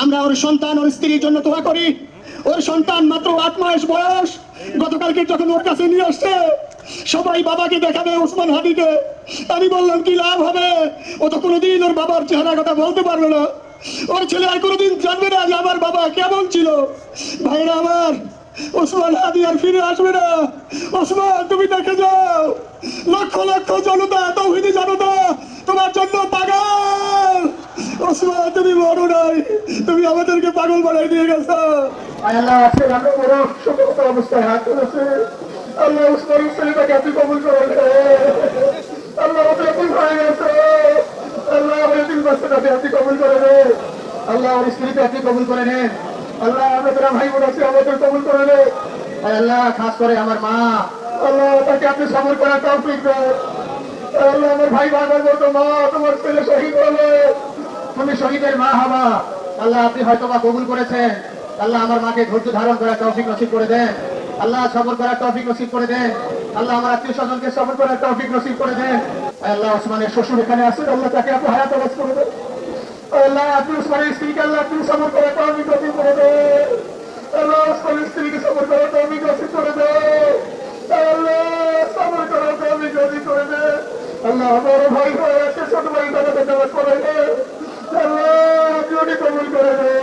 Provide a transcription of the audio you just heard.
আমরা ওর সন্তান ওর স্ত্রীর জন্য দোয়া করি। ওর সন্তান মাত্র 8 মাস বয়স, গতকালকে যখন ওর কাছে নিয়ে আসছে সবাই বাবাকে দেখাবে ওসমান হাদিকে, আমি বললাম কি লাভ হবে, ও তো কোনোদিন ওর বাবার চেহারা কথা বলতে পারবে না, ওর ছেলে আর কোনোদিন জানবে না যে আমার বাবা কেমন ছিল। ভাইরা আমার, ওসমান হাদি আর ফিরে আসবে না। ওসমান তুমি দেখে যাও, লক্ষ লক্ষ জনতা, তৌহিদি জনতা তোমার জন্য পাগল। ওসমান তুমি মরো নাই, তুমি আমাদেরকে পাগল বানাই দিয়ে গেছো। আল্লাহ আছে আমরা বড় শোকত অবস্থায় হাত তুলেছে। আল্লাহ ওসমান ছেলেটাকে আপনি কবুল করেন। আল্লাহ ওদের ভুল হয়ে গেছে। আল্লাহ আমাদের দিন বাচ্চাটাকে আপনি কবুল করে নেন। আল্লাহ ওর স্ত্রীকে আপনি কবুল করে নেন। আল্লাহ আমাদের ভাই বোন আছে আমাদের কবুল করে নেন। আল্লাহ খাস করে আমার মা, আল্লাহ তাকে আপনি সবর করার তৌফিক দেন। আল্লাহ আমার ভাই বাবার মতো মা, তোমার ছেলে শহীদ হলে তুমি শহীদের মা হবা। আল্লাহ আপনি হয়তো বা কবুল করেছেন। আল্লাহ আমার মাকে ধৈর্য ধারণ করার তৌফিক নসিব করে দেন। আল্লাহ সবর করার তৌফিক নসিব করে দেন। আল্লাহ আমার আত্মীয় স্বজনকে সবর করার তৌফিক নসিব করে দেন। আল্লাহ ওসমানের শ্বশুর এখানে আসেন, আল্লাহ তাকে আপনি হায়াত আবাস করে দেন। আল্লাহ আপনি ওসমানের স্ত্রীকে আল্লাহ আপনি সবর করার তৌফিক নসিব করে দেন। আল্লাহ ওসমানের স্ত্রীকে সবর করার তৌফিক নসিব করে দেন। আল্লাহ সবর করার তৌফিক নসিব করে দেন। আল্লাহ বড় ভাই হয়ে আছে, ছোট ভাই দাদা নামাজ পড়ে আল্লাহ আপনি কবুল করে দেন।